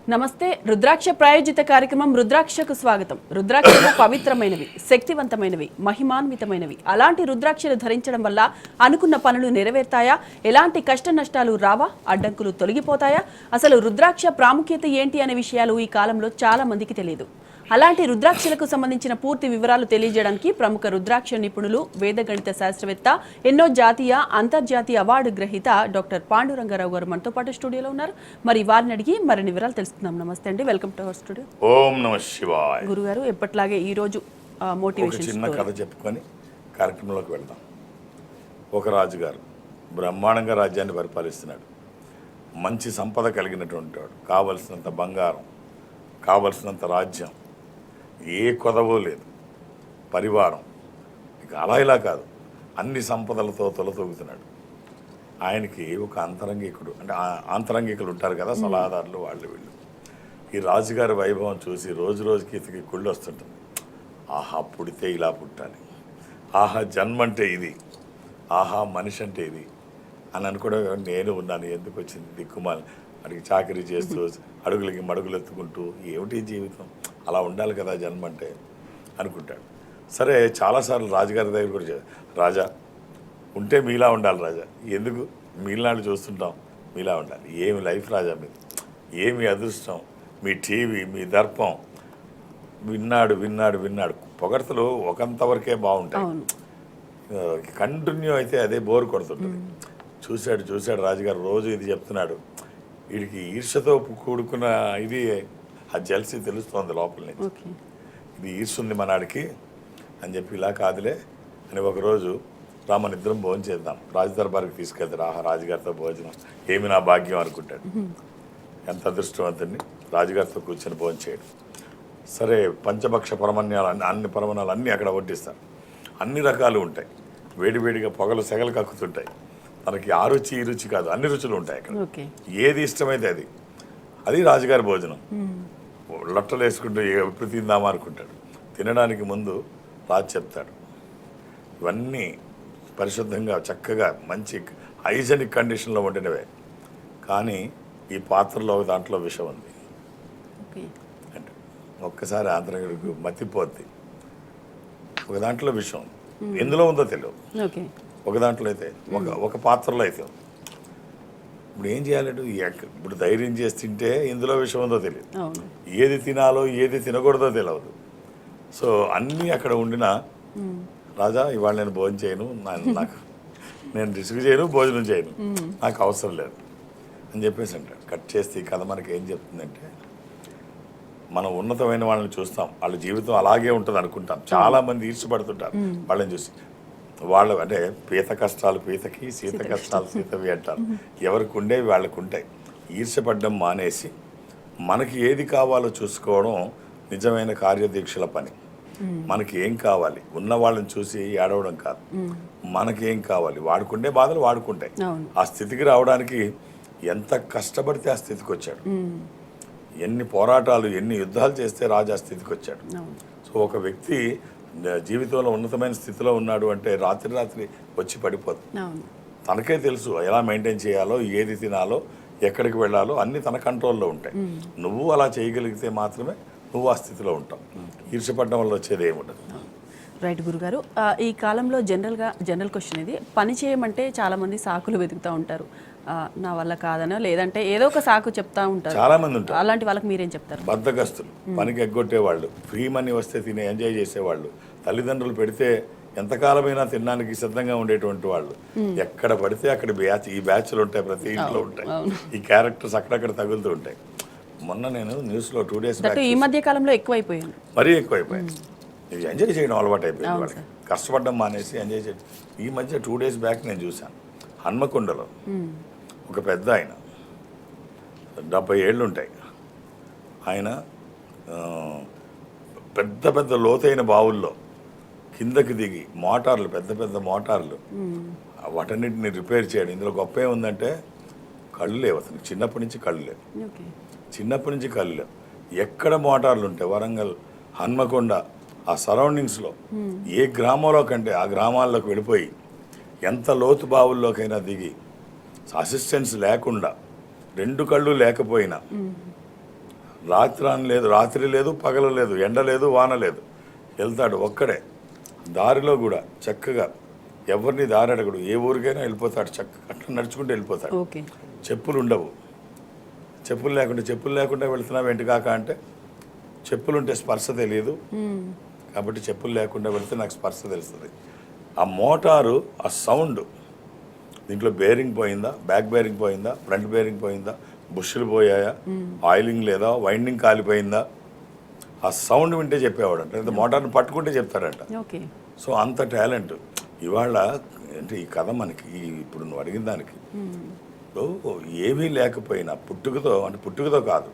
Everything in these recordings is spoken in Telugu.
నమస్తే. రుద్రాక్ష ప్రాయోజిత కార్యక్రమం రుద్రాక్షకు స్వాగతం. రుద్రాక్షలు పవిత్రమైనవి, శక్తివంతమైనవి, మహిమాన్వితమైనవి. అలాంటి రుద్రాక్షలు ధరించడం వల్ల అనుకున్న పనులు నెరవేరుతాయా? ఎలాంటి కష్ట నష్టాలు రావా? అడ్డంకులు తొలగిపోతాయా? అసలు రుద్రాక్ష ప్రాముఖ్యత ఏంటి అనే విషయాలు ఈ కాలంలో చాలా మందికి తెలియదు. అలాంటి రుద్రాక్షలకు సంబంధించిన పూర్తి వివరాలు తెలియజేయడానికి ప్రముఖ రుద్రాక్ష నిపుణులు, వేదగణిత శాస్త్రవేత్త, ఎన్నో జాతీయ అంతర్జాతీయ అవార్డు గ్రహీత డాక్టర్ పాండురంగారావు గారు మనతో పాటు స్టూడియోలో ఉన్నారు. మరి వారిని అడిగి మరిన్ని వివరాలు తెలుసుకుందాం. నమస్తే అండి, వెల్కమ్ టు అవర్ స్టూడియో. ఓం నమః శివాయ. గురుగారు, ఎప్పట్లాగే ఈ రోజు మోటివేషన్ చిన్న కథ చెప్పుకొని కార్యక్రమంలోకి వెళ్దాం. ఒక రాజుగారు బ్రహ్మాండంగా రాజ్యాన్ని పరిపాలిస్తున్నాడు. మంచి సంపద కలిగినటువంటి వాడు, కావలసినంత బంగారం, కావలసినంత రాజ్యం, ఏ కొదవో లేదు, పరివారం. ఇక అలా ఇలా కాదు, అన్ని సంపదలతో తొలతూగుతున్నాడు. ఆయనకి ఒక అంతరంగికుడు, అంటే ఆంతరంగికులు ఉంటారు కదా, సలహాదారులు, వాళ్ళు వీళ్ళు. ఈ రాజుగారి వైభవం చూసి రోజు రోజుకి ఇతనికి కుళ్ళు వస్తుంటుంది. ఆహా, పుడితే ఇలా పుట్టాలి, ఆహా జన్మ అంటే ఇది, ఆహా మనిషి అంటే ఇది అని అనుకోవడం. నేను ఉన్నాను, ఎందుకు వచ్చింది దిక్కుమాలి, అడిగి చాకరీ చేస్తూ అడుగులకి మడుగులు ఎత్తుకుంటూ ఏమిటి జీవితం, అలా ఉండాలి కదా జన్మ అంటే అనుకుంటాడు. సరే, చాలాసార్లు రాజుగారి దగ్గర కూడా రాజా ఉంటే మీలా ఉండాలి రాజా, ఎందుకు మీలాంటి చూస్తుంటాం, మీలా ఉండాలి, ఏమి లైఫ్ రాజా మీరు, ఏమి అదృష్టం, మీ టీవీ, మీ దర్పం. విన్నాడు విన్నాడు విన్నాడు, పొగడ్తలు ఒకంతవరకే బాగుంటాయి, కంటిన్యూ అయితే అదే బోర్ కొడుతుంటుంది. చూశాడు చూశాడు రాజుగారు రోజు ఇది చెప్తున్నాడు. వీడికి ఈర్ష్యతో కూడుకున్న ఇది, ఆ జెల్సీ తెలుస్తోంది లోపల నుంచి, ఇది ఈర్ష్య ఉంది మనాడికి అని చెప్పి, ఇలా కాదులే అని ఒకరోజు రామన్ ఇద్దరం భోజనం చేద్దాం, రాజదర్బార్కి తీసుకెళ్తాడు. ఆహా, రాజుగారితో భోజనం, ఏమి నా భాగ్యం అనుకుంటాడు. ఎంత అదృష్టవంతుడిని, రాజుగారితో కూర్చొని భోజనం చేయడం. సరే, పంచభక్ష పరమన్యాలు, అన్ని పరమణాలు అన్నీ అక్కడ వడ్డిస్తారు. అన్ని రకాలు ఉంటాయి, వేడివేడిగా పొగలు సెగలు కక్కుతుంటాయి. మనకి ఆ రుచి ఈ రుచి కాదు, అన్ని రుచులు ఉంటాయి అక్కడ. ఏది ఇష్టమైతే అది, అది రాజుగారి భోజనం. లొట్టలు వేసుకుంటూ ఎప్పుడు తిందామా అనుకుంటాడు. తినడానికి ముందు రాజు చెప్తాడు, ఇవన్నీ పరిశుద్ధంగా చక్కగా మంచి హైజెనిక్ కండిషన్లో వండినవే, కానీ ఈ పాత్రలో దాంట్లో విషం ఉంది అంటే ఒక్కసారి ఆంధ్రకి మతిపోద్ది. ఒక దాంట్లో విషం ఎందులో ఉందో తెలియదు, ఒక దాంట్లో అయితే ఒక పాత్రలో అయితే. ఇప్పుడు ఏం చేయాలంటే, ఇప్పుడు ధైర్యం చేసి తింటే ఇందులో విషయం ఉందో తెలియదు, ఏది తినాలో ఏది తినకూడదో తెలియదు. సో అన్నీ అక్కడ ఉండిన రాజా, ఇవాళ నేను భోజనం చేయను, నాకు నేను రిస్క్ చేయను, భోజనం చేయను, నాకు అవసరం లేదు అని చెప్పేసి అంటాడు. కట్ చేస్తే ఈ కథ మనకి ఏం చెప్తుందంటే, మనం ఉన్నతమైన వాళ్ళని చూస్తాం, వాళ్ళ జీవితం అలాగే ఉంటుంది అనుకుంటాం. చాలామంది ఈర్ష్యపడుతుంటారు వాళ్ళని చూసి. వాళ్ళు అంటే పీత కష్టాలు పీతకి, సీత కష్టాలు సీతవి అంటారు. ఎవరికి ఉండేవి వాళ్ళకు ఉంటాయి. ఈర్ష్యపడ్డం మానేసి మనకి ఏది కావాలో చూసుకోవడం నిజమైన కార్యదీక్షల పని. మనకి ఏం కావాలి, ఉన్న వాళ్ళని చూసి ఏడవడం కాదు, మనకి ఏం కావాలి, వాడుకుండే బాధలు వాడుకుంటాయి. ఆ స్థితికి రావడానికి ఎంత కష్టపడితే ఆ స్థితికి వచ్చాడు, ఎన్ని పోరాటాలు ఎన్ని యుద్ధాలు చేస్తే రాజు ఆ స్థితికి వచ్చాడు. సో ఒక వ్యక్తి జీవితంలో ఉన్నతమైన స్థితిలో ఉన్నాడు అంటే రాత్రి రాత్రి వచ్చి పడిపోతుంది. తనకే తెలుసు ఎలా మెయింటైన్ చేయాలో, ఏది తినాలో, ఎక్కడికి వెళ్ళాలో అన్నీ తన కంట్రోల్లో ఉంటాయి. నువ్వు అలా చేయగలిగితే మాత్రమే నువ్వు ఆ స్థితిలో ఉంటావు. ఈర్ష్యపడడం వల్ల వచ్చేది ఏముండదు. రైట్ గురుగారు, ఈ కాలంలో జనరల్ క్వశ్చన్ ఇది. పని చేయమంటే చాలామంది సాకులు వెతుకుతూ ఉంటారు, నా వల్ల కాదనో లేదంటే ఏదో ఒక సాకు చెప్తా ఉంటారు. చాలా మంది ఉంటారు. అలాంటి వాళ్ళకి మీరేం చెప్తారు? బద్ధకస్తులు, పనికి ఎగ్గొట్టేవాళ్ళు, ఫ్రీ మనీ వస్తే తినే ఎంజాయ్ చేసేవాళ్ళు, తల్లిదండ్రులు పెడితే ఎంతకాలమైనా తినడానికి సిద్ధంగా ఉండేటువంటి వాళ్ళు. ఎక్కడ పడితే అక్కడ బ్యాచ్, ఈ బ్యాచ్లు ఉంటాయి, ప్రతి ఇంట్లో ఉంటాయి. ఈ క్యారెక్టర్స్ అక్కడక్కడ తగులుతూ ఉంటాయి. మొన్న నేను న్యూస్లో 2 days ఈ మధ్య కాలంలో ఎక్కువైపోయింది, మరీ ఎక్కువైపోయింది. ఇది ఎంజాయ్ చేయడం అలవాటు అయిపోయింది వాళ్ళకి, కష్టపడడం మానేసి ఎంజాయ్ చేయడం. ఈ మధ్య 2 days బ్యాక్ నేను చూశాను, హన్మకొండలో ఒక పెద్ద ఆయన, 70 ఏళ్ళు ఉంటాయి ఆయన, పెద్ద పెద్ద లోతైన బావుల్లో కిందకి దిగి మోటార్లు, పెద్ద పెద్ద మోటార్లు, వాటన్నిటిని రిపేర్ చేయడం. ఇందులో గొప్ప ఏముందంటే కళ్ళు లేవు అతనికి, చిన్నప్పటి నుంచి కళ్ళు లేవు, చిన్నప్పటి నుంచి కళ్ళు లేవు. ఎక్కడ మోటార్లు ఉంటాయి, వరంగల్, హన్మకొండ, ఆ సరౌండింగ్స్లో ఏ గ్రామంలో కంటే ఆ గ్రామాల్లోకి వెళ్ళిపోయి ఎంత లోతు బావుల్లోకైనా దిగి, అసిస్టెన్స్ లేకుండా, 2 కళ్ళు లేకపోయినా రాత్రి లేదు పగలు లేదు, ఎండ లేదు వాన లేదు, వెళ్తాడు ఒక్కడే. దారిలో కూడా చక్కగా ఎవరిని దారి అడగడు, ఏ ఊరికైనా వెళ్ళిపోతాడు, చక్కగా అట్లా నడుచుకుంటూ వెళ్ళిపోతాడు. ఓకే. చెప్పులు ఉండవు, చెప్పులు లేకుండా వెళ్తున్నావు ఏంటి కాక అంటే, చెప్పులు ఉంటే స్పర్శ తెలియదు కాబట్టి చెప్పులు లేకుండా వెళ్తే నాకు స్పర్శ తెలుస్తుంది. ఆ మోటారు, ఆ సౌండ్, దీంట్లో బేరింగ్ పోయిందా, బ్యాక్ బేరింగ్ పోయిందా, ఫ్రంట్ బేరింగ్ పోయిందా, బుష్లు పోయాయా, ఆయిలింగ్ లేదా, వైండింగ్ కాలిపోయిందా, ఆ సౌండ్ వింటే చెప్పేవాడు అంట, లేదా మోటార్ని పట్టుకుంటే చెప్తాడంట. ఓకే. సో అంత టాలెంట్. ఇవాళ అంటే ఈ కథ మనకి ఇప్పుడు నువ్వు అడిగిన దానికి ఏమీ లేకపోయినా పుట్టుకతో కాదు,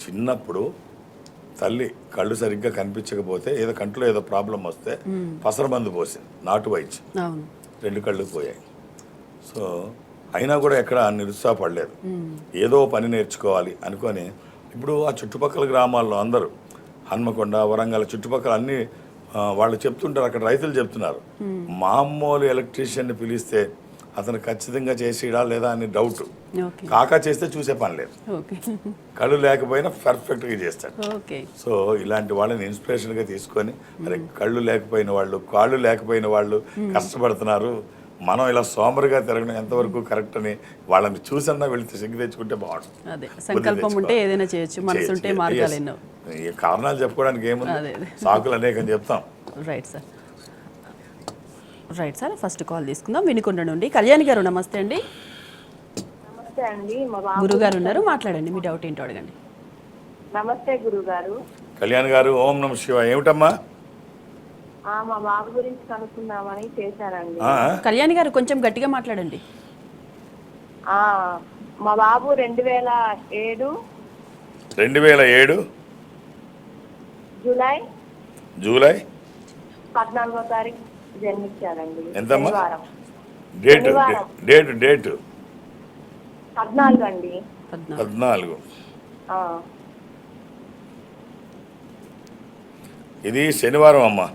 చిన్నప్పుడు తల్లి కళ్ళు సరిగ్గా కనిపించకపోతే ఏదో కంట్లో ఏదో ప్రాబ్లం వస్తే పసరమందు పోసింది, నాటు వైద్యం, 2 కళ్ళు పోయాయి. సో అయినా కూడా ఎక్కడ నిరుత్సాహపడలేదు, ఏదో పని నేర్చుకోవాలి అనుకొని ఇప్పుడు ఆ చుట్టుపక్కల గ్రామాల్లో అందరూ హన్మకొండ, వరంగల్ చుట్టుపక్కల అన్ని వాళ్ళు చెప్తుంటారు, అక్కడ రైతులు చెప్తున్నారు, మామూలు ఎలక్ట్రీషియన్ని పిలిస్తే అతను ఖచ్చితంగా చేసిడా లేదా అని డౌట్, కాకా చేస్తే చూసే పని లేదు, కళ్ళు లేకపోయినా పర్ఫెక్ట్గా చేస్తాడు. సో ఇలాంటి వాళ్ళని ఇన్స్పిరేషన్గా తీసుకొని, అరే కళ్ళు లేకపోయిన వాళ్ళు, కాళ్ళు లేకపోయిన వాళ్ళు కష్టపడుతున్నారు, మనం ఇలా సోమరుగా తిరగడం ఎంతవరకు కరెక్ట్ అని వాళ్ళని చూసన్నా వెళితే సిగ్గు తెచ్చుకుంటే బాగుంటుంది. సంకల్పం ఉంటే ఏదైనా చేయొచ్చు, మనసు ఉంటే మార్గాలు ఎన్నో. ఈ కారణాలు చెప్పుకోవడానికి ఏముంది, సాకులు అనేకం చెప్తాం. రైట్ సార్, ఫస్ట్ కాల్ తీసుకుందాం. వినుకొండ నుండి కళ్యాణి గారు, నమస్తే అండి. నమస్తే అండి. గురుగారు ఉన్నారు, మాట్లాడండి, మీ డౌట్ ఏంటో అడగండి. నమస్తే గురుగారు. కళ్యాణ్ గారు, ఓం నమ శివ. ఏమిటమ్మా? మా బాబు గురించి కనుక్కుందామని చేశానండి. కళ్యాణి గారు కొంచెం గట్టిగా మాట్లాడండి. మా బాబు 2007 జూలై 14వ తారీఖు జన్మించారండి. ఎంతమ్మా డేట్? 14 అండి. 14. ఇది శనివారం అమ్మా.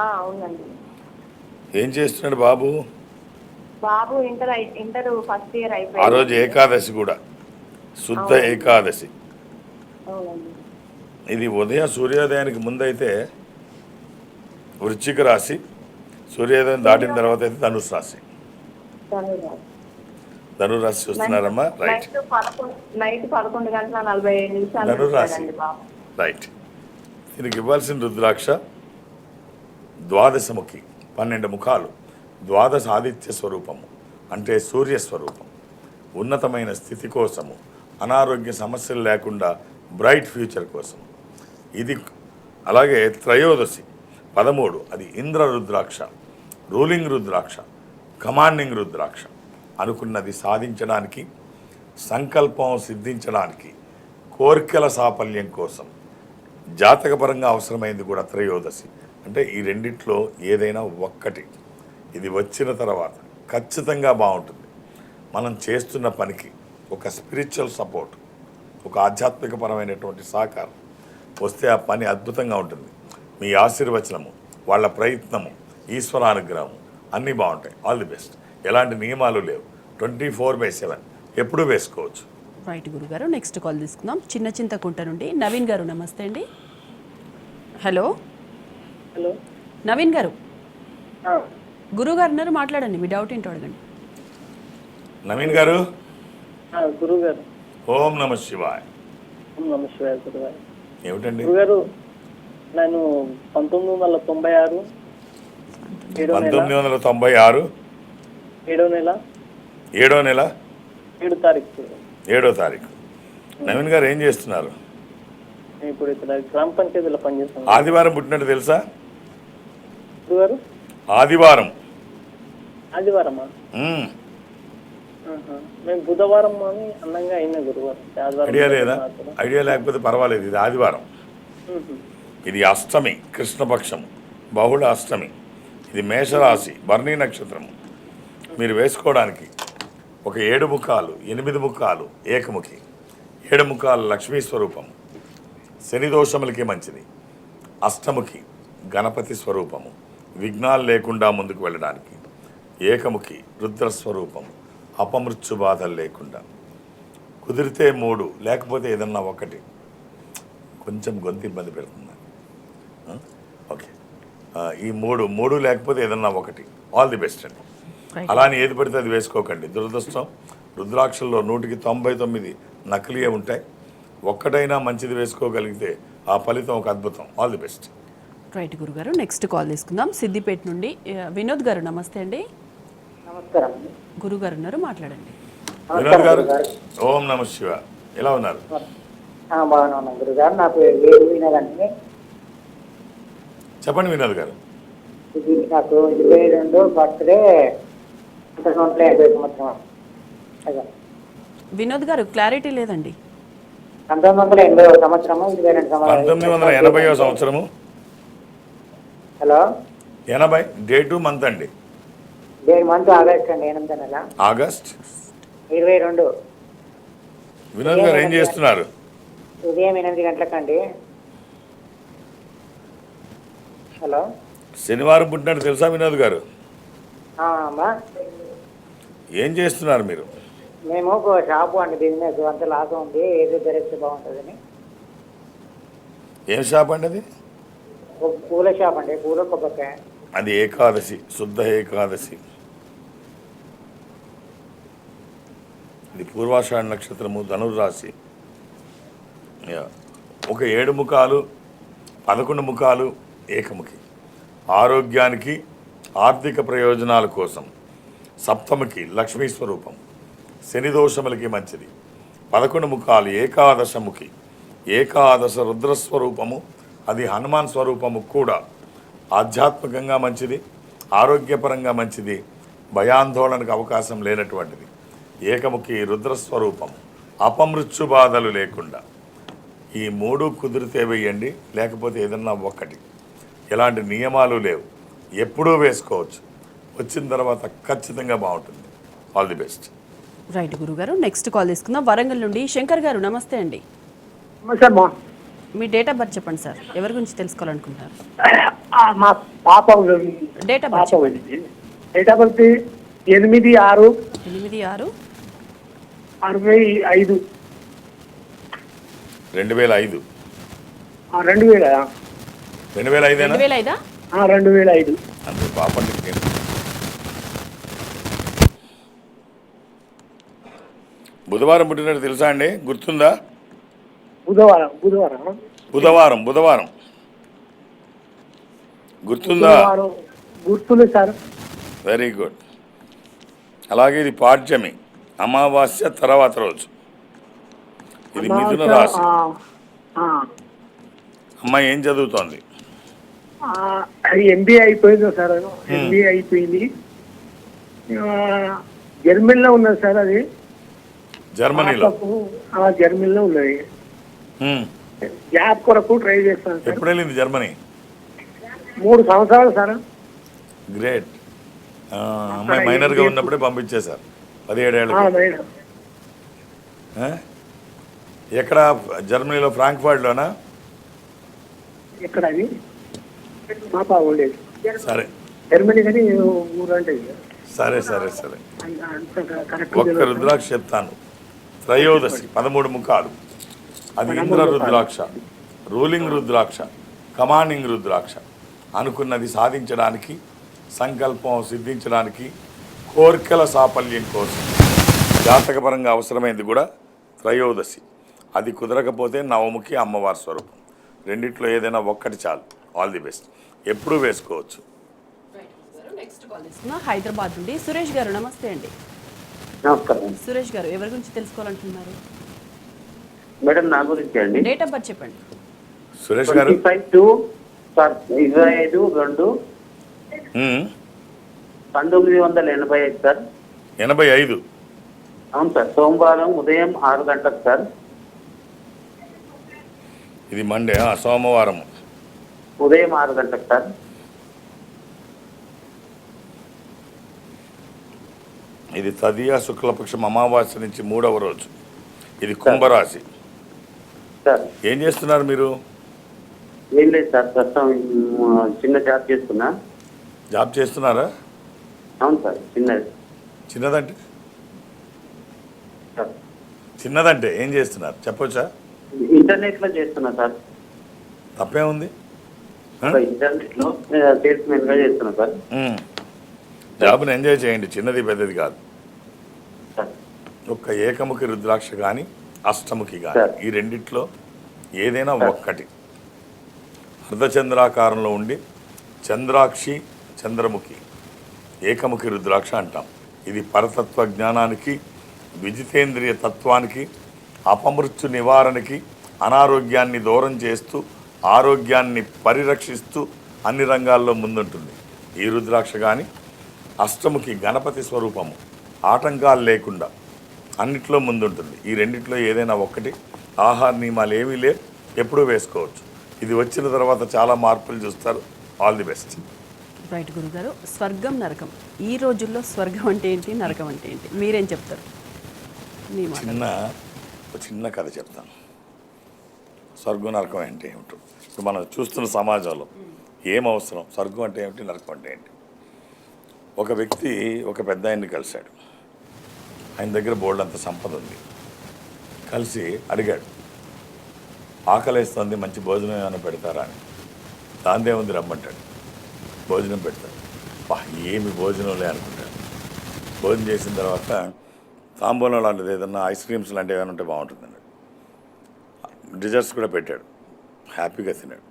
అవునండి. ఏం చేస్తున్నాడు బాబు? బాబు ఇంటర్ ఫస్ట్ ఇయర్ అయిపోయింది. ఆ రోజు ఏకాదశి కూడా, శుద్ధ ఏకాదశి. అవునండి. ఇది ఉదయం సూర్యోదయానికి ముందైతే వృశ్చిక రాశి, సూర్యోదయం దాటిన తర్వాత అయితే ధనుసు రాశి. ధనురాశి చూస్తున్నారమ్మా? రైట్. నైట్ 11:45 ధనురాశి, రైట్. దీనికి ఇవ్వాల్సిన రుద్రాక్ష ద్వాదశముఖి, 12 ముఖాలు, ద్వాదశ ఆదిత్య స్వరూపము, అంటే సూర్యస్వరూపం. ఉన్నతమైన స్థితి కోసము, అనారోగ్య సమస్యలు లేకుండా బ్రైట్ ఫ్యూచర్ కోసం ఇది. అలాగే త్రయోదశి 13, అది ఇంద్ర రుద్రాక్ష, రూలింగ్ రుద్రాక్ష, కమాండింగ్ రుద్రాక్ష. అనుకున్నది సాధించడానికి, సంకల్పం సిద్ధించడానికి, కోరికల సాఫల్యం కోసం, జాతకపరంగా అవసరమైంది కూడా త్రయోదశి. అంటే ఈ రెండిట్లో ఏదైనా ఒక్కటి ఇది వచ్చిన తర్వాత ఖచ్చితంగా బాగుంటుంది. మనం చేస్తున్న పనికి ఒక స్పిరిచువల్ సపోర్ట్, ఒక ఆధ్యాత్మికపరమైనటువంటి సహకారం వస్తే ఆ పని అద్భుతంగా ఉంటుంది. మీ ఆశీర్వచనము, వాళ్ళ ప్రయత్నము, ఈశ్వరానుగ్రహము అన్నీ బాగుంటాయి. All the best. ఎలాంటి నియమాలు లేవు, 24/7 ఎప్పుడూ వేసుకోవచ్చు. రైట్ గురుగారు, నెక్స్ట్ కాల్ తీసుకుందాం. చిన్న చింతకుంట నుండి నవీన్ గారు, నమస్తే అండి. హలో నవీన్ గారు, గురుగారు ఉన్నారు, మాట్లాడండి, మీ డౌట్ ఏంటో అడగండి. నవీన్ గారు, గురుగారు. ఓం నమ శివాయ. గురుగారు. ఏమిటండి? గురుగారు, నేను 1996 7వ నెల 7వ తారీఖు. నవీన్ గారు ఏం చేస్తున్నారు? ఇప్పుడు ఇక్కడ గ్రామ పంచాయతీలో పనిచేస్తాను. ఆదివారం పుట్టినట్టు తెలుసా? గురుగారు, ఆదివారమా? మేము బుధవారం అని అందంగా అయినా గురువారం. ఐడియా లేదా? ఐడియా లేకపోతే పర్వాలేదు. ఇది ఆదివారం, ఇది అష్టమి, కృష్ణపక్షము, బహుళ అష్టమి. ఇది మేషరాశి, భరణి నక్షత్రము. మీరు వేసుకోవడానికి ఒక 7 ముఖాలు, 8 ముఖాలు ఏకముఖి, 7 ముఖాలు లక్ష్మీ స్వరూపము, శని దోషములకి మంచిది. అష్టముఖి గణపతి స్వరూపము, విఘ్నాలు లేకుండా ముందుకు వెళ్ళడానికి. ఏకముఖి రుద్రస్వరూపము, అపమృత్యు బాధలు లేకుండా. కుదిరితే 3, లేకపోతే ఏదన్నా ఒకటి. కొంచెం గొంతు ఇబ్బంది పెడుతుంది. ఓకే, ఈ మూడు లేకపోతే ఏదన్నా ఒకటి. ఆల్ ది బెస్ట్ అండి. అలానే ఏది పడితే అది వేసుకోకండి. దురదృష్టం, రుద్రాక్షల్లో 99 నకిలీయే ఉంటాయి. ఒక్కటైనా మంచిది వేసుకోగలిగితే ఆ ఫలితం ఒక అద్భుతం. All the best. రైట్ గురుగారు, నెక్స్ట్ కాల్ తీసుకుందాం. సిద్దిపేట నుండి వినోద్ గారు నమస్తే అండి. నమస్కారం. గురుగారు ఉన్నారు, మాట్లాడండి. వినోద్ గారు, ఓం నమ శివ. ఎలా ఉన్నారు? బాగానే ఉన్నాం గురుగారు. నా పేరు వినోద్ అండి. చెప్పండి వినోద్ గారు. ఇది నాకు 22 బర్త్డే, 1980 సంవత్సరం. వినోద్ గారు క్లారిటీ లేదండి. 1980 సంవత్సరము, 22 సంవత్సరం. 1980వ సంవత్సరము. హలో, 80 డేటు మంత్ అండి. మంత్ ఆగస్ట్ అండి, 8వ నెల, ఆగస్ట్ 22. వినోద్ గారు ఏం చేస్తున్నారు? ఉదయం 8 గంటలకండి. హలో, శనివారం పుట్టినట్టు తెలుసా వినోద్ గారు? అమ్మా, ఏం చేస్తున్నారు మీరు? మేము ఒక షాపు అండి, బిజినెస్ అంత లాస్ ఉంది, ఏది ధరిస్తే బాగుంటుందని. ఏం షాప్ అండి అది? ఒక పూల షాప్ అండి, పూల కొబ్బరికాయ. అది ఏకాదశి, శుద్ధ ఏకాదశి. ఇది పూర్వాషాఢ నక్షత్రము, ధనుర్రాశి. ఒక 7 ముఖాలు, 11 ముఖాలు, ఏకముఖి. ఆరోగ్యానికి, ఆర్థిక ప్రయోజనాల కోసం. సప్తమికి లక్ష్మీ స్వరూపం, శని దోషములకి మంచిది. 11 ముఖాలు, ఏకాదశముఖి, ఏకాదశ రుద్రస్వరూపము, అది హనుమాన్ స్వరూపము కూడా. ఆధ్యాత్మికంగా మంచిది, ఆరోగ్యపరంగా మంచిది, భయాందోళనకు అవకాశం లేనటువంటిది. ఏకముఖి రుద్రస్వరూపము, అపమృత్యు బాధలు లేకుండా. ఈ 3 కుదిరితే వేయండి, లేకపోతే ఏదన్నా ఒక్కటి. ఎలాంటి నియమాలు లేవు, ఎప్పుడూ వేసుకోవచ్చు. వచ్చిన తర్వాత ఖచ్చితంగా బాగుంటుంది. All the best. రైట్ గురుగారు, నెక్స్ట్ కాల్ తీసుకుందాం. వరంగల్ నుండి శంకర్ గారు నమస్తే అండి. మీ డేట్ ఆఫ్ బర్త్ చెప్పండి సార్, ఎవరి గురించి తెలుసుకోవాలనుకుంటున్నారు? మా పాప డేట్ ఆఫ్ బర్త్ చెప్పండి. Date of birth 8/6/65. 2005. 2000. 2005 2005 2005. అంతే పాపండి. బుధవారం పుట్టినట్టు తెలుసా అండి? గుర్తుందా? బుధవారం గుర్తుందా? గుర్తుంది సార్. Very good. అలాగే ఇది పాడ్యమి, అమావాస్య తర్వాత రోజు. ఇది మిథున రాశి. అమ్మాయి ఏం చదువుతోంది? MBA అయిపోయింది సార్. MBA అయిపోయింది. జర్మనీలో ఉన్నది సార్. అది జర్మనీలో ఉన్నది. జాబ్ కొరకు ట్రై చేస్తాను సార్. ఎప్పుడు వెళ్ళింది జర్మనీ? 3 సంవత్సరాలు సార్. గ్రేట్. అమ్మాయి మైనర్గా ఉన్నప్పుడే పంపించేశారు, 17 ఏళ్ళకి. ఎక్కడ? జర్మనీలో, ఫ్రాంక్ఫర్ట్లోనా? ఎక్కడ అది? పాప ఉండేది. సరే, జర్మనీ కానీ ఊరంటే. సరే. ఒక్క రుద్రాక్ష చెప్తాను. త్రయోదశి, 13 ముఖాలు. అది ఇంద్ర రుద్రాక్ష, రూలింగ్ రుద్రాక్ష, కమాండింగ్ రుద్రాక్ష. అనుకున్నది సాధించడానికి, సంకల్పం సిద్ధించడానికి, కోరికల సాఫల్యం కోసం జాతకపరంగా అవసరమైంది కూడా త్రయోదశి. అది కుదరకపోతే నవముఖి, అమ్మవారి స్వరూపం. రెండిట్లో ఏదైనా ఒక్కటి చాలు. All the best. ఎప్పుడూ వేసుకోవచ్చు. హైదరాబాద్ నుండి సురేష్ గారు నమస్తే అండి. నమస్కారం సురేష్ గారు, ఎవరి గురించి తెలుసుకోవాలనుకుంటున్నారు? మేడం, నా గురించి అండి. డేట్ ఆఫ్ బర్త్ చెప్పండి. సురేష్ గారు 25/2/1985 సార్. 85. అవును సార్. సోమవారం ఉదయం 6 గంటలకు సార్. ఇది మండే, సోమవారం ఉదయం 6 గంటలకు సార్. ఇది తదియ శుక్లపక్షం అమావాస్య నుంచి 3వ రోజు. ఇది కుంభరాశి. సార్ ఏం చేస్తున్నారు మీరు? ఏం లేదు సార్, ప్రస్తుతం చిన్న జాబ్ చేస్తున్నా. జాబ్ చేస్తున్నారా? అవును సార్, చిన్నది. చిన్నదంటే సార్ చిన్నదంటే ఏం చేస్తున్నారు చెప్పొచ్చా? ఇంటర్నెట్ లో చేస్తున్నా సార్. తప్పేముంది? ఒక ఇంటర్నెట్లో సేల్స్ మెన్ గా చేస్తున్నా సార్. జాబ్ని ఎంజాయ్ చేయండి, చిన్నది పెద్దది కాదు. సార్ ఒక్క ఏకముఖి రుద్రాక్ష కానీ అష్టముఖి కానీ సార్. ఈ రెండిట్లో ఏదైనా ఒక్కటి అర్ధచంద్రాకారంలో ఉండి చంద్రాక్షి చంద్రముఖి ఏకముఖి రుద్రాక్ష అంటాం. ఇది పరతత్వ జ్ఞానానికి, విజితేంద్రియ తత్వానికి, అపమృత్యు నివారణకి, అనారోగ్యాన్ని దూరం చేస్తూ ఆరోగ్యాన్ని పరిరక్షిస్తూ అన్ని రంగాల్లో ముందుంటుంది ఈ రుద్రాక్ష. కానీ అష్టముఖి గణపతి స్వరూపము, ఆటంకాలు లేకుండా అన్నిట్లో ముందుంటుంది. ఈ రెండిట్లో ఏదైనా ఒక్కటి, ఆహార నియమాలు ఏమీ లేవు, ఎప్పుడూ వేసుకోవచ్చు. ఇది వచ్చిన తర్వాత చాలా మార్పులు చూస్తారు. All the best. రైట్ గురుగారు, స్వర్గం నరకం ఈ రోజుల్లో స్వర్గం అంటే ఏంటి, నరకం అంటే ఏంటి, మీరేం చెప్తారు? మీ మాట. ఒక చిన్న కథ చెప్తాను. స్వర్గం నరకం అంటే ఏమిటో ఇప్పుడు మనం చూస్తున్న సమాజంలో ఏం అవసరం, స్వర్గం అంటే ఏమిటి, నరకం అంటే ఏంటి. ఒక వ్యక్తి ఒక పెద్ద ఆయన్ని కలిశాడు. ఆయన దగ్గర బోల్డ్ అంత సంపద ఉంది. కలిసి అడిగాడు, ఆకలేస్తుంది, మంచి భోజనం ఏమైనా పెడతారా అని. దాందే ఉంది, రమ్మంటాడు. భోజనం పెడతాడు. ఏమి భోజనంలే అనుకుంటాడు. భోజనం చేసిన తర్వాత తాంబూలం లాంటిది ఏదన్నా ఐస్ క్రీమ్స్ లాంటివి ఏమైనా ఉంటే బాగుంటుందండి. డిజర్ట్స్ కూడా పెట్టాడు. హ్యాపీగా తిన్నాడు.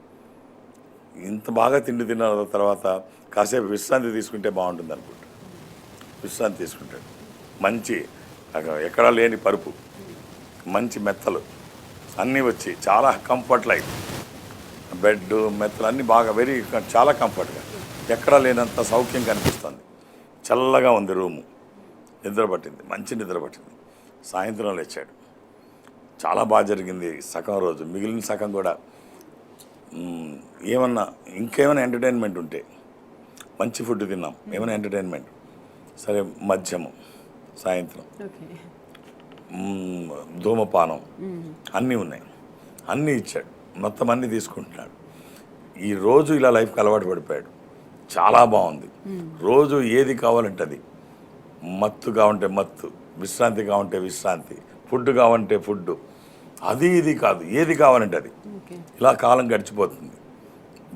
ఇంత బాగా తిండి తిన్న తర్వాత కాసేపు విశ్రాంతి తీసుకుంటే బాగుంటుంది అనుకుంటాడు. విశ్రాంతి తీసుకుంటాడు. మంచి ఎక్కడా లేని పరుపు, మంచి మెత్తలు అన్నీ వచ్చి చాలా కంఫర్ట్ లైఫ్, బెడ్ మెత్తలు అన్నీ బాగా చాలా కంఫర్ట్గా, ఎక్కడా లేనంత సౌఖ్యం కనిపిస్తుంది. చల్లగా ఉంది రూము. నిద్ర పట్టింది, మంచి నిద్ర పట్టింది. సాయంత్రం లేచాడు. చాలా బాగా జరిగింది సగం రోజు. మిగిలిన సగం కూడా ఇంకేమైనా ఎంటర్టైన్మెంట్ ఉంటే, మంచి ఫుడ్ తిన్నాం, ఏమైనా ఎంటర్టైన్మెంట్ సరే, మద్యము సాయంత్రం, ధూమపానం అన్నీ ఉన్నాయి. అన్నీ ఇచ్చాడు. మొత్తం అన్నీ తీసుకుంటున్నాడు. ఈ రోజు ఇలా లైఫ్కి అలవాటు పడిపోయాడు. చాలా బాగుంది. రోజు ఏది కావాలంటే అది, మత్తుగా ఉంటే మత్తు, విశ్రాంతిగా ఉంటే విశ్రాంతి, ఫుడ్ కావాలంటే ఫుడ్, అది ఇది కాదు, ఏది కావాలంటే అది. ఇలా కాలం గడిచిపోతుంది.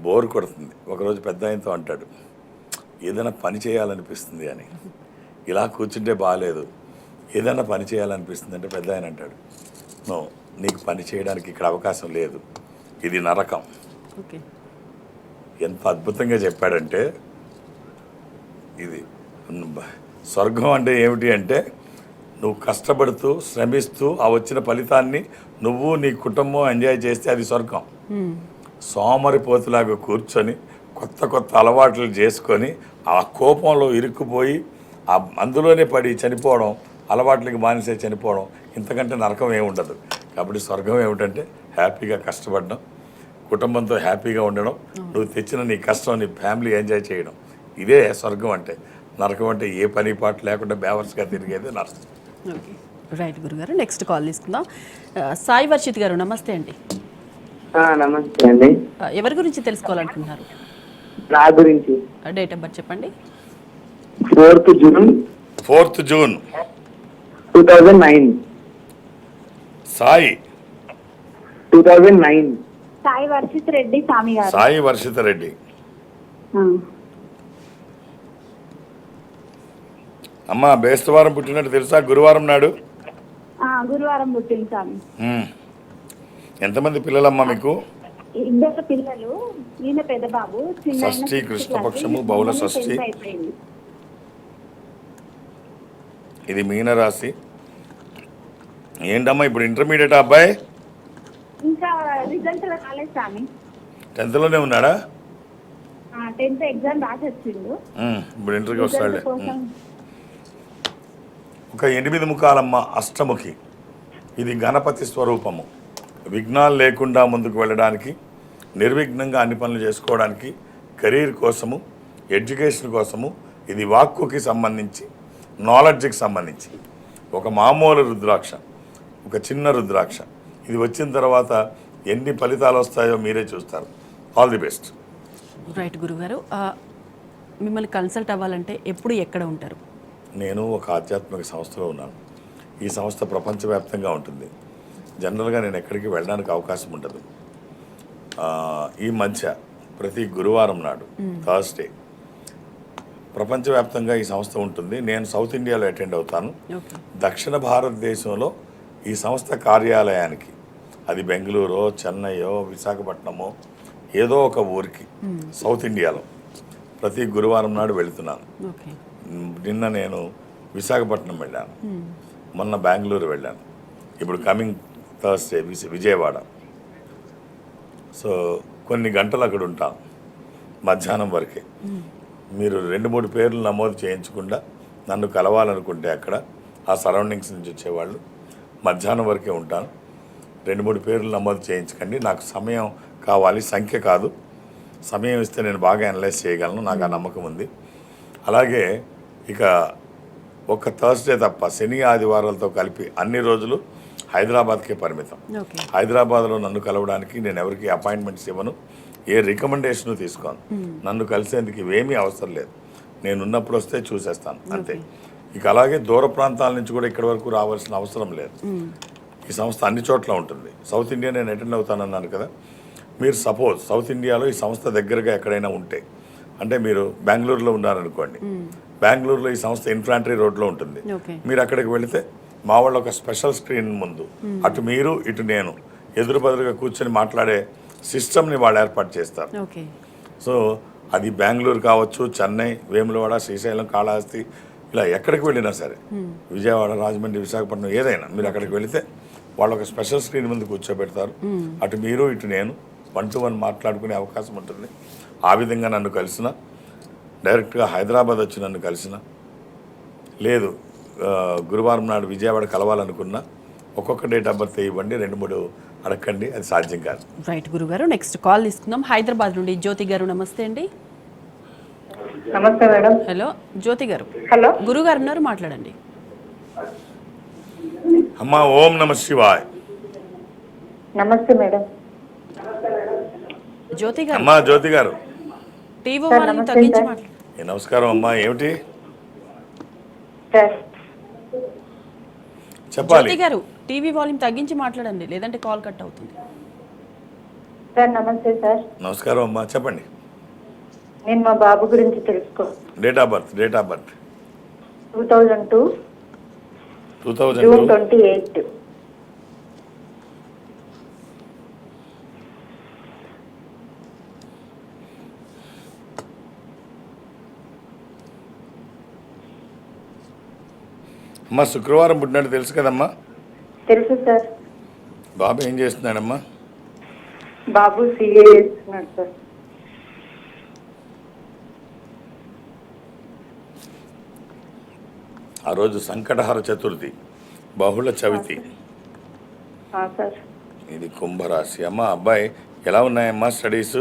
బోర్ కొడుతుంది. ఒకరోజు పెద్ద ఆయనతో అంటాడు, ఏదైనా పని చేయాలనిపిస్తుంది అని. ఇలా కూర్చుంటే బాగాలేదు, ఏదైనా పని చేయాలనిపిస్తుంది అంటే పెద్ద ఆయన అంటాడు, నో, నీకు పని చేయడానికి ఇక్కడ అవకాశం లేదు, ఇది నరకం. ఎంత అద్భుతంగా చెప్పాడంటే, ఇది స్వర్గం అంటే ఏమిటి అంటే, నువ్వు కష్టపడుతూ శ్రమిస్తూ ఆ వచ్చిన ఫలితాన్ని నువ్వు నీ కుటుంబం ఎంజాయ్ చేస్తే అది స్వర్గం. సోమరిపోతులాగా కూర్చొని కొత్త కొత్త అలవాట్లు చేసుకొని ఆ కోపంలో ఇరుక్కుపోయి అందులోనే పడి చనిపోవడం, అలవాట్లకి బానిసే చనిపోవడం, ఇంతకంటే నరకం ఏముండదు. కాబట్టి స్వర్గం ఏమిటంటే హ్యాపీగా కష్టపడడం, కుటుంబంతో హ్యాపీగా ఉండడం, నువ్వు తెచ్చిన నీ కష్టం నీ ఫ్యామిలీ ఎంజాయ్ చేయడం, ఇదే స్వర్గం అంటే. నరకం అంటే ఏ పని పాటు లేకుండా బేవర్స్గా తిరిగేదే నరకం. రైట్ గురుగారు, నెక్స్ట్ కాల్ తీసుకుందాం. సాయి వర్షిత్ గారు, నమస్తే అండి. నమస్తే అండి. ఎవరి గురించి తెలుసుకోవాలనుకుంటున్నారు? నా గురించి. డేట్ ఆఫ్ బర్త్ చెప్పండి. 4th June 2009. సాయి 2009. సాయి వర్షిత్ రెడ్డి స్వామి గారు. సాయి వర్షిత రెడ్డి. అమ్మా, బేస్తవారం పుట్టినట్టు తెలుసా? గురువారం నాడు. గురువారం పుట్టింది స్వామి. ఎంతమంది పిల్లలమ్మా మీకు? 2 పిల్లలు. ఈయన పెద్ద బాబు, షష్ఠి కృష్ణపక్షము బహుళ షష్ఠి. ఇది మీనరాశి. ఏంటమ్మా ఇప్పుడు ఇంటర్మీడియట్ అబ్బాయి? ఇంకా రిజల్ట్ రాలేదు స్వామి. 10th లోనే ఉన్నాడా? 10th ఎగ్జామ్ రాసి వచ్చిండు. ఇప్పుడు ఇంటర్కి వస్తాడులే. ఒక 8 ముఖాలమ్మ అష్టముఖి. ఇది గణపతి స్వరూపము. విఘ్నాలు లేకుండా ముందుకు వెళ్ళడానికి, నిర్విఘ్నంగా అన్ని పనులు చేసుకోవడానికి, కెరీర్ కోసము, ఎడ్యుకేషన్ కోసము, ఇది వాక్కుకి సంబంధించి, నాలెడ్జ్కి సంబంధించి ఒక మామూలు రుద్రాక్ష, ఒక చిన్న రుద్రాక్ష. ఇది వచ్చిన తర్వాత ఎన్ని ఫలితాలు వస్తాయో మీరే చూస్తారు. All the best. రైట్ గురుగారు, మిమ్మల్ని కన్సల్ట్ అవ్వాలంటే ఎప్పుడు ఎక్కడ ఉంటారు? నేను ఒక ఆధ్యాత్మిక సంస్థలో ఉన్నాను. ఈ సంస్థ ప్రపంచవ్యాప్తంగా ఉంటుంది. జనరల్గా నేను ఎక్కడికి వెళ్ళడానికి అవకాశం ఉండదు. ఈ మధ్య ప్రతి గురువారం నాడు థర్స్డే ప్రపంచవ్యాప్తంగా ఈ సంస్థ ఉంటుంది. నేను సౌత్ ఇండియాలో అటెండ్ అవుతాను. ఓకే. దక్షిణ భారతదేశంలో ఈ సంస్థ కార్యాలయానికి, అది బెంగళూరో చెన్నైయో విశాఖపట్నమో ఏదో ఒక ఊరికి సౌత్ ఇండియాలో ప్రతి గురువారం నాడు వెళుతున్నాను. ఓకే. నిన్న నేను విశాఖపట్నం వెళ్ళాను, మొన్న బెంగళూరు వెళ్ళాను, ఇప్పుడు కమింగ్ థర్స్డే విజయవాడ. సో కొన్ని గంటలు అక్కడ ఉంటాను, మధ్యాహ్నం వరకే. మీరు 2-3 పేర్లు నమోదు చేయించకుండా నన్ను కలవాలనుకుంటే అక్కడ ఆ సరౌండింగ్స్ నుంచి వచ్చేవాళ్ళు మధ్యాహ్నం వరకే ఉంటాను. 2-3 పేర్లు నమోదు చేయించకండి, నాకు సమయం కావాలి, సంఖ్య కాదు. సమయం ఇస్తే నేను బాగా అనలైజ్ చేయగలను, నాకు ఆ నమ్మకం ఉంది. అలాగే ఇక ఒక థర్స్డే తప్ప శని ఆదివారాలతో కలిపి అన్ని రోజులు హైదరాబాద్కే పరిమితం. ఓకే. హైదరాబాద్లో నన్ను కలవడానికి నేను ఎవరికి అపాయింట్మెంట్స్ ఇవ్వను, ఏ రికమెండేషన్ తీసుకోను. నన్ను కలిసేందుకు ఇవేమీ అవసరం లేదు, నేను ఉన్నప్పుడు వస్తే చూసేస్తాను అంతే. ఇక అలాగే దూర ప్రాంతాల నుంచి కూడా ఇక్కడి వరకు రావాల్సిన అవసరం లేదు. ఈ సంస్థ అన్ని చోట్ల ఉంటుంది. సౌత్ ఇండియా నేను అటెండ్ అవుతానన్నాను కదా, మీరు సపోజ్ సౌత్ ఇండియాలో ఈ సంస్థ దగ్గరగా ఎక్కడైనా ఉంటే, అంటే మీరు బెంగళూరులో ఉన్నారనుకోండి, బెంగళూరులో ఈ సంస్థ ఇన్ఫాంట్రీ రోడ్లో ఉంటుంది. ఓకే. మీరు అక్కడికి వెళితే మా వాళ్ళు ఒక స్పెషల్ స్క్రీన్ ముందు అటు మీరు ఇటు నేను ఎదురు బదురుగా కూర్చొని మాట్లాడే సిస్టమ్ని వాళ్ళు ఏర్పాటు చేస్తారు. ఓకే. సో అది బెంగళూరు కావచ్చు, చెన్నై, వేములవాడ, శ్రీశైలం, కాళహస్తి, ఇలా ఎక్కడికి వెళ్ళినా సరే, విజయవాడ, రాజమండ్రి, విశాఖపట్నం, ఏదైనా మీరు అక్కడికి వెళితే వాళ్ళు ఒక స్పెషల్ స్క్రీన్ ముందు కూర్చోబెడతారు. అటు మీరు ఇటు నేను 1-to-1 మాట్లాడుకునే అవకాశం ఉంటుంది. ఆ విధంగా నన్ను కలిసిన, డైరెక్ట్గా హైదరాబాద్ వచ్చి నన్ను కలిసిన, లేదు గురువారం నాడు విజయవాడ కలవాలనుకున్నా ఒక్కొక్క డేట్ ఆఫ్ బర్త్ ఇవ్వండి, 2-3 అడగండి, అది సాధ్యం కాదు. రైట్ గురుగారు, నెక్స్ట్ కాల్ తీసుకుందాం. హైదరాబాద్ నుండి జ్యోతి గారు, నమస్తే అండి. నమస్తే మేడం. హలో జ్యోతి గారు. హలో. గురుగారు ఉన్నారు, మాట్లాడండి. అమ్మా ఓం నమ శివాయ్. నమస్తే మేడం. జ్యోతి గారు, అమ్మా జ్యోతి గారు. టీవీ వాళ్ళని తగ్గించి మాట్లాడండి. నమస్కారం అమ్మా, ఏమిటి సార్ చెప్పాలి? జ్యోతి గారు, టీవీ వాల్యూమ్ తగ్గించి మాట్లాడండి, లేదంటే కాల్ కట్ అవుతుంది. సార్ నమస్తే సార్. నమస్కారం అమ్మా, చెప్పండి. నేను మా బాబు గురించి తెలుసుకో. Date of birth 2002 2002 June 28. అమ్మా శుక్రవారం పుట్టినట్టు తెలుసు కదమ్మా? తెలుసు సార్. బాబు ఏం చేస్తున్నాడమ్మా? బాబు సిఏ చేస్తున్నాడు సార్. ఆ రోజు సంకటహర చతుర్థి, బహుళ చవితి, సార్ ఇది కుంభరాశి. అమ్మా అబ్బాయి ఎలా ఉన్నాయమ్మా స్టడీస్?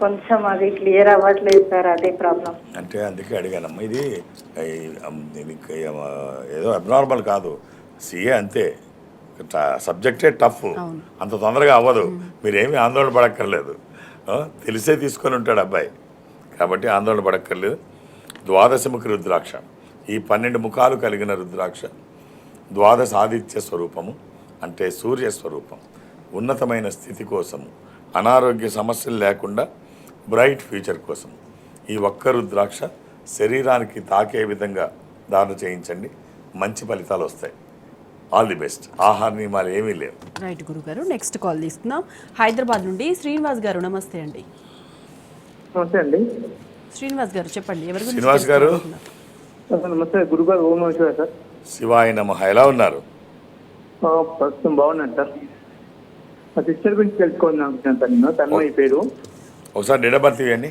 కొంచెం అది క్లియర్ అవ్వట్లేదు సార్, అదే ప్రాబ్లం. అంటే అందుకే అడిగానమ్మా. ఇది ఏదో అబ్నార్మల్ కాదు, సిఏ అంతే, సబ్జెక్టే టఫ్, అంత తొందరగా అవ్వదు. మీరేమీ ఆందోళన పడక్కర్లేదు, తెలిసే తీసుకొని ఉంటాడు అబ్బాయి, కాబట్టి ఆందోళన పడక్కర్లేదు. ద్వాదశముఖి రుద్రాక్ష, ఈ 12 ముఖాలు కలిగిన రుద్రాక్ష ద్వాదశ ఆదిత్య స్వరూపము, అంటే సూర్య స్వరూపం. ఉన్నతమైన స్థితి కోసము, అనారోగ్య సమస్యలు లేకుండా బ్రైట్ ఫ్యూచర్ కోసం ఈ ఒక్క రుద్రాక్ష శరీరానికి తాకే విధంగా ధారణ చేయించండి, మంచి ఫలితాలు వస్తాయి. All the best. ఆహార నియమాలు ఏమీ లేవు. రైట్ గురుగారు, నెక్స్ట్ కాల్ తీసుకుందాం. హైదరాబాద్ నుండి శ్రీనివాస్ గారు, నమస్తే అండి. నమస్తే అండి. శ్రీనివాస్ గారు చెప్పండి, ఎవరి గురించి శ్రీనివాస్ గారు. నమస్తే గురుగారు. ఓం నమః శివాయ సార్. శివాయ నమః. ఎలా ఉన్నారు? ప్రస్తుతం బాగున్నాను సార్. మా సిస్టర్ గురించి తెలుసుకోవాలని అనుకుంటున్నాను సార్. నేను తన్మయ పేరు. ఒకసారి డేట్ ఆఫ్ బర్త్ ఇవ్వండి.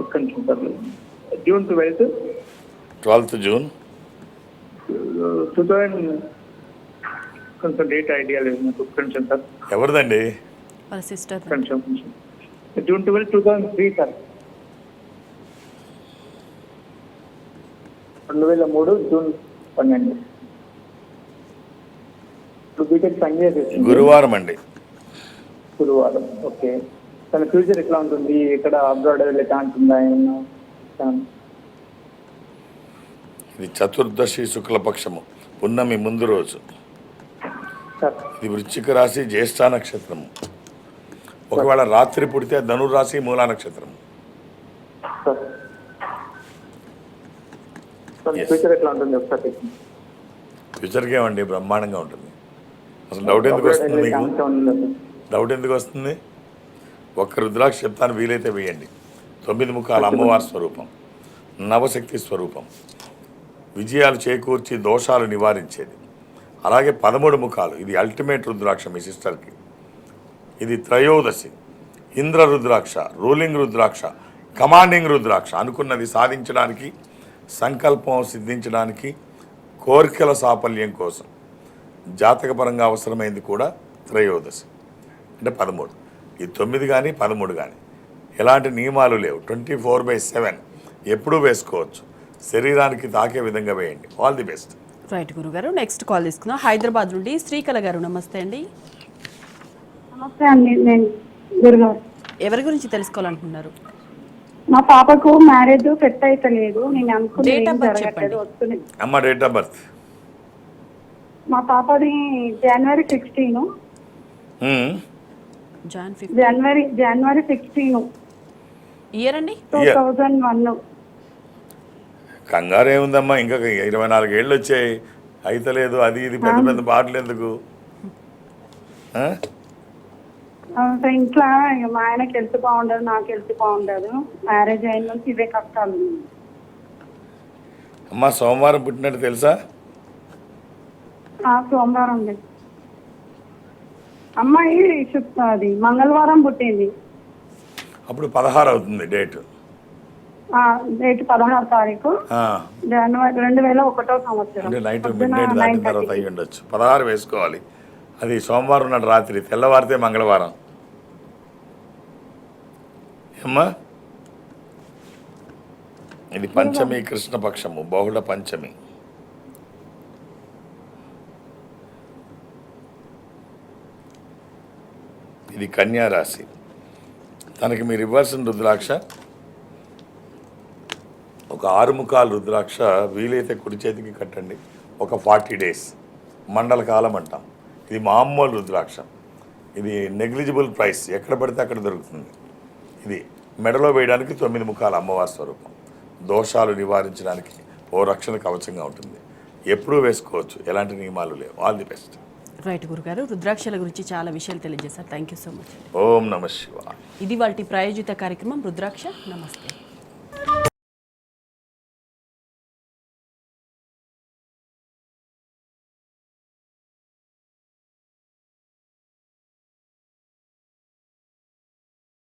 ఒక్క నిమిషం సార్. June 12th June 2000. కొంచెం డేట్ ఐడియా లేదు నాకు. ఒక్క నిమిషం సార్. ఎవరిదండి? వాళ్ళ సిస్టర్. కొంచెం జూన్ 12, 2003 సార్. 2003 జూన్ 12. ఇప్పుడు బీటెక్ పనిచేసేది గురువారం అండి. గురువారం. ఓకే. తన ఫ్యూచర్ ఎట్లా ఉంటుంది? ఎక్కడ అబ్రాడ్ వెళ్ళే ఛాన్స్ ఉందా ఏమన్నా? ఇది చతుర్దశి శుక్లపక్షము, పున్నమి ముందు రోజు. సార్ ఇది వృశ్చిక రాశి, జ్యేష్ఠ నక్షత్రము. ఒకవేళ రాత్రి పుడితే ధనుర్రాశి మూలా నక్షత్రం. Sir sir Yes. ఫ్యూచర్ ఎట్లా ఉంటుంది ఒకసారి చెప్పండి. ఫ్యూచర్కి ఏమండి బ్రహ్మాండంగా ఉంటుంది. అసలు డౌట్ ఎందుకు వస్తుంది మీకు? ఛాన్స్ ఏమన్నా ఉందా సార్? డౌట్ ఎందుకు వస్తుంది? ఒక్క రుద్రాక్ష చెప్తాను, వీలైతే వేయండి. 9 ముఖాల అమ్మవారి స్వరూపం, నవశక్తి స్వరూపం, విజయాలు చేకూర్చి దోషాలు నివారించేది. అలాగే 13 ముఖాలు, ఇది అల్టిమేట్ రుద్రాక్ష మీ సిస్టర్కి. ఇది త్రయోదశి, ఇంద్ర రుద్రాక్ష, రూలింగ్ రుద్రాక్ష, కమాండింగ్ రుద్రాక్ష. అనుకున్నది సాధించడానికి, సంకల్పం సిద్ధించడానికి, కోరికల సాఫల్యం కోసం జాతకపరంగా అవసరమైంది కూడా త్రయోదశి అంటే 13. ఈ 9 కానీ 13 కానీ ఎలాంటి నియమాలు లేవు. 24/7 ఎప్పుడూ వేసుకోవచ్చు. శరీరానికి తాకే విధంగా వేయండి. All the best. రైట్ గురుగారు, నెక్స్ట్ కాల్ తీసుకుందాం. హైదరాబాద్ నుండి శ్రీకళ గారు, నమస్తే అండి. నమస్తే అండి, నేను గురుగారు. ఎవరి గురించి తెలుసుకోవాలనుకుంటున్నారు? మా పాపకు మ్యారేజ్ సెట్ అయితే లేదు, నేను అనుకున్న Date of ఏం birth జరగట్లేదు, చెప్పండి. వస్తుంది. అమ్మ డేట్ ఆఫ్ బర్త్. మా పాపది జనవరి 16, జాన్ 5 జనవరి 16, ఇయర్ అండి. 2001. కంగారు ఏముందమ్మా, ఇంకా 24 ఏళ్ళు వచ్చాయి, అయితలేదు. అది ఇది పెద్ద పెద్ద పాటలు ఎందుకు? ఆ? ఇంట్లో ఇక మా ఆయనకి హెల్త్ బాగుండదు, నాకు హెల్త్ బాగుండదు. మ్యారేజ్ అయిన నుంచి ఇవే కష్టాలు. అమ్మ సోమవారం పుట్టినట్టు తెలుసా? సోమవారం ఉంది. అమ్మాయి అది మంగళవారం పుట్టింది. అప్పుడు 16 అవుతుంది డేట్. డేట్ 16వ తారీఖు జనవరి 2001 సంవత్సరం. అంటే నైట్ మిడ్ నైట్ దాటిన తర్వాత అయ్యి ఉండొచ్చు. 16 వేసుకోవాలి. అది సోమవారం నాడు రాత్రి, తెల్లవారితే మంగళవారం. అమ్మా ఇది పంచమి, కృష్ణపక్షము, బహుళ పంచమి. ఇది కన్యా రాశి. తనకి మీరు ఇవ్వాల్సిన రుద్రాక్ష ఒక 6 ముఖాల రుద్రాక్ష వీలైతే కుడి చేతికి కట్టండి. ఒక 40 డేస్ మండల కాలం అంటాం. ఇది మామూలు రుద్రాక్ష. ఇది నెగ్లిజిబుల్ ప్రైస్, ఎక్కడ పడితే అక్కడ దొరుకుతుంది. ఇది మెడలో వేయడానికి 9 ముఖాల అమ్మవారి స్వరూపం. దోషాలు నివారించడానికి ఓ రక్షణ కవచంగా ఉంటుంది. ఎప్పుడూ వేసుకోవచ్చు, ఎలాంటి నియమాలు లేవు. All the best. రైట్ గురుగారు, రుద్రాక్షల గురించి చాలా విషయాలు తెలియజేశారు. Thank you so much. ఓం నమః శివాయ. ఇది వాటి ప్రాయోజిత కార్యక్రమం రుద్రాక్ష. నమస్తే.